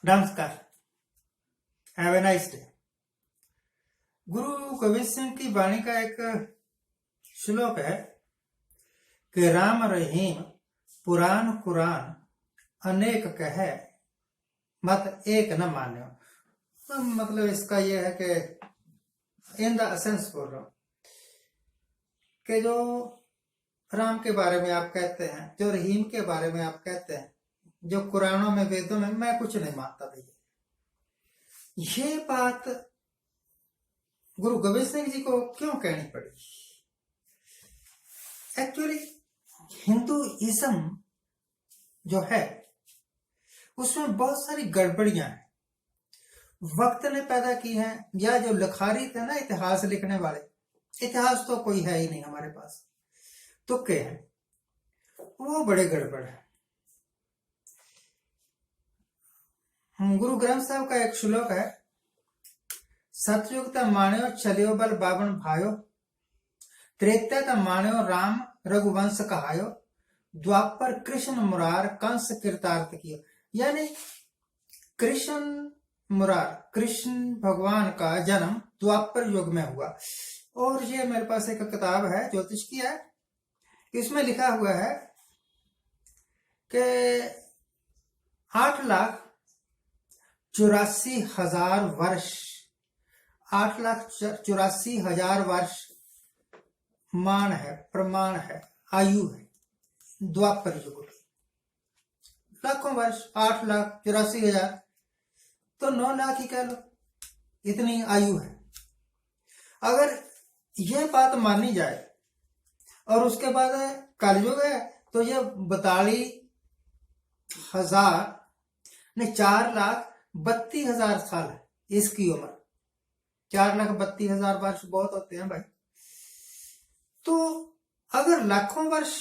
नमस्कार। Have a nice day. गुरु कबीर सिंह की वाणी का एक श्लोक है कि राम रहीम पुराण कुरान अनेक कहे मत एक न मान्यो। तो मतलब इसका यह है कि इन द एसेंस बोल रहा हूं कि जो राम के बारे में आप कहते हैं, जो रहीम के बारे में आप कहते हैं, जो कुरानों में वेदों में, मैं कुछ नहीं मानता भैया। ये बात गुरु गोविंद सिंह जी को क्यों कहनी पड़ी? एक्चुअली हिंदुइज्म जो है उसमें बहुत सारी गड़बड़ियां हैं, वक्त ने पैदा की हैं, या जो लखारी थे ना इतिहास लिखने वाले, इतिहास तो कोई है ही नहीं हमारे पास, तुक्के हैं, वो बड़े गड़बड़ है। गुरु ग्रंथ साहब का एक श्लोक है, सतयुग ता मान्यो चलियो बल बावन भायो, त्रेता ता मान्यो राम रघुवंश कहायो, द्वापर कृष्ण मुरार कंस कृतार्थ कियो। यानी कृष्ण मुरार, कृष्ण भगवान का जन्म द्वापर युग में हुआ। और ये मेरे पास एक किताब है ज्योतिष की है, इसमें लिखा हुआ है कि 8,84,000 वर्ष, 8,84,000 वर्ष मान है, प्रमाण है, आयु है द्वापर युग की। लाखों वर्ष, 8,84,000 तो 9 लाख ही कह लो, इतनी आयु है। अगर यह बात मानी जाए और उसके बाद कलयुग है तो यह 42,000 ने 4,32,000 साल है इसकी उम्र। 4,32,000 वर्ष बहुत होते हैं भाई। तो अगर लाखों वर्ष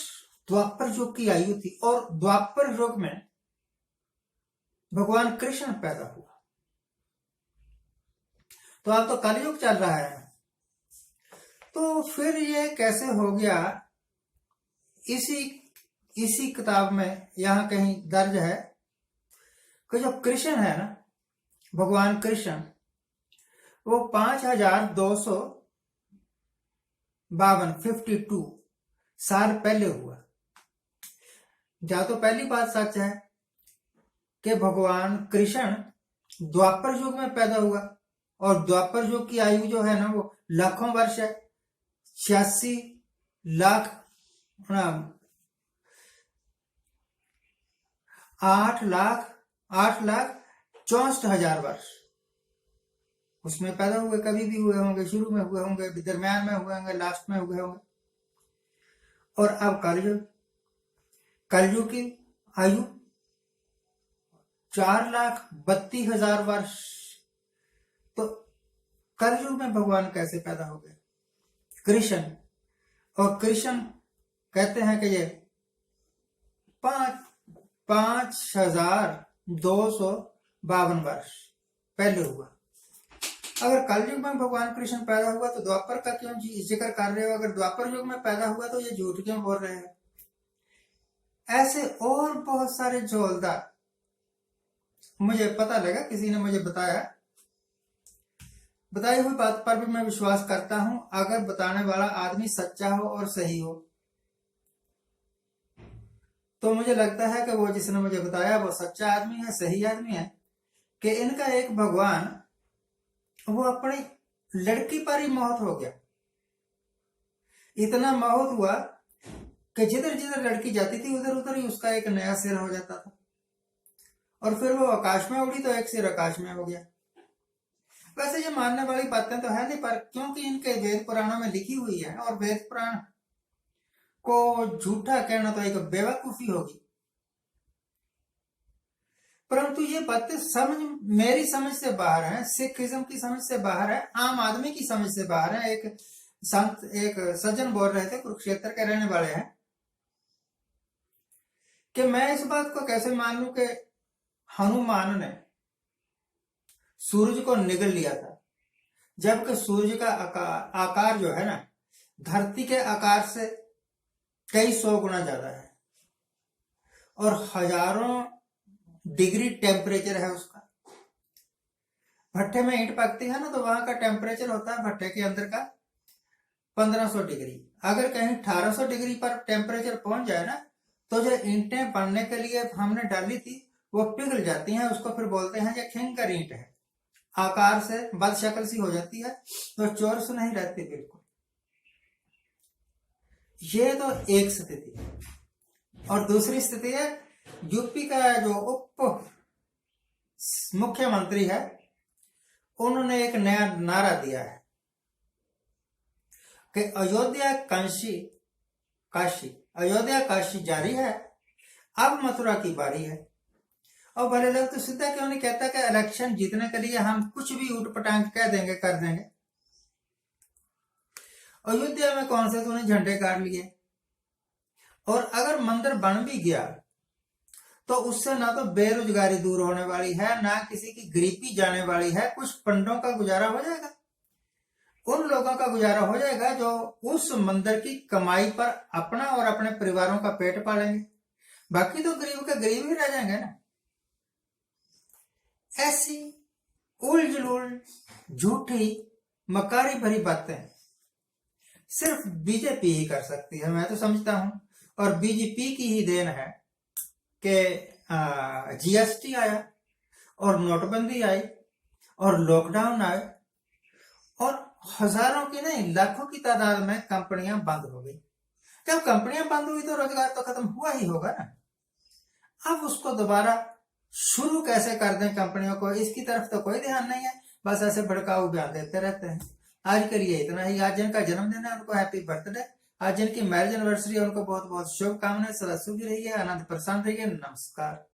द्वापर युग की आयु थी और द्वापर युग में भगवान कृष्ण पैदा हुआ, तो अब तो कलयुग चल रहा है, तो फिर ये कैसे हो गया? इसी किताब में यहां कहीं दर्ज है कि जो कृष्ण है ना, भगवान कृष्ण, वो 5,252 साल पहले हुआ। या तो पहली बात सच है कि भगवान कृष्ण द्वापर युग में पैदा हुआ, और द्वापर युग की आयु जो है ना वो लाखों वर्ष है। 86 लाख 8,64,000 वर्ष उसमें पैदा हुए, कभी भी हुए होंगे, शुरू में हुए होंगे, दरम्यान में हुए होंगे, लास्ट में हुए होंगे। और अब कलयुग की आयु 4,32,000 वर्ष। तो कलयुग में भगवान कैसे पैदा हो गए? कृष्ण। और कृष्ण कहते हैं कि ये 5,252 वर्ष पहले हुआ। अगर कलयुग में भगवान कृष्ण पैदा हुआ तो द्वापर का क्यों जिक्र कर रहे हो? अगर द्वापर युग में पैदा हुआ तो ये झूठ क्यों बोल रहे हैं? ऐसे और बहुत सारे झोलदार मुझे पता लगा, किसी ने मुझे बताई हुई बात पर भी मैं विश्वास करता हूं, अगर बताने वाला आदमी सच्चा हो और सही हो। तो मुझे लगता है कि वो जिसने मुझे बताया वो सच्चा आदमी है, सही आदमी है, कि इनका एक भगवान वो अपनी लड़की पर ही मौत हो गया। इतना मौत हुआ कि जिधर जिधर लड़की जाती थी उधर उधर ही उसका एक नया सिर हो जाता था, और फिर वो आकाश में उड़ी तो एक सिर आकाश में हो गया। वैसे ये मानने वाली बातें तो है नहीं, पर क्योंकि इनके वेद पुराणों में लिखी हुई है, और वेद पुराण को झूठा कहना तो एक बेवकूफी होगी। परंतु ये बातें मेरी समझ से बाहर है, सिखिज्म की समझ से बाहर है, आम आदमी की समझ से बाहर है। एक संत, एक सज्जन बोल रहे थे, कुरुक्षेत्र के रहने वाले हैं, कि मैं इस बात को कैसे मान लूं कि हनुमान ने सूरज को निगल लिया था, जबकि सूरज का आकार जो है ना धरती के आकार से कई 100 गुना ज्यादा है, और हजारों डिग्री टेम्परेचर है उसका। भट्ठे में ईंट पकती है ना, तो वहां का टेम्परेचर होता है भट्ठे के अंदर का 1500 डिग्री। अगर कहीं 1800 डिग्री पर टेम्परेचर पहुंच जाए ना, तो जो ईंटें बनने के लिए हमने डाली थी वो पिघल जाती हैं, उसको फिर बोलते हैं ये खिंकर ईंट है, आकार से बद शक्ल सी हो जाती है, तो चौरस नहीं रहती बिल्कुल। ये तो एक स्थिति है। और दूसरी स्थिति है, यूपी का जो उप मुख्यमंत्री है, उन्होंने एक नया नारा दिया है कि अयोध्या काशी जारी है, अब मथुरा की बारी है। और भले लोग तो सीधा क्यों नहीं कहता कि इलेक्शन जीतने के लिए हम कुछ भी उठपटांग कह देंगे, कर देंगे। अयोध्या में कौन से तूने झंडे गाड़ लिए, और अगर मंदिर बन भी गया तो उससे ना तो बेरोजगारी दूर होने वाली है, ना किसी की गरीबी जाने वाली है, कुछ पंडों का गुजारा हो जाएगा, उन लोगों का गुजारा हो जाएगा जो उस मंदिर की कमाई पर अपना और अपने परिवारों का पेट पालेंगे। बाकी तो गरीब के गरीब ही रह जाएंगे ना। ऐसी उलझुल झूठी मकारी भरी बातें सिर्फ बीजेपी ही कर सकती है, मैं तो समझता हूं। और बीजेपी की ही देन है कि जीएसटी आया और नोटबंदी आई और लॉकडाउन आए और हजारों की नहीं लाखों की तादाद में कंपनियां बंद हो गई। जब कंपनियां बंद हुई तो रोजगार तो खत्म हुआ ही होगा ना। अब उसको दोबारा शुरू कैसे कर दें कंपनियों को, इसकी तरफ तो कोई ध्यान नहीं है, बस ऐसे भड़काऊ बयान देते रहते हैं। आज के लिए इतना ही। आज जिनका जन्मदिन है उनको हैप्पी बर्थडे, आज जिनकी मैरिज एनिवर्सरी है उनको बहुत बहुत शुभकामनाएं। सदा सुखी रहिए, आनंद प्रसन्न रहिए। नमस्कार।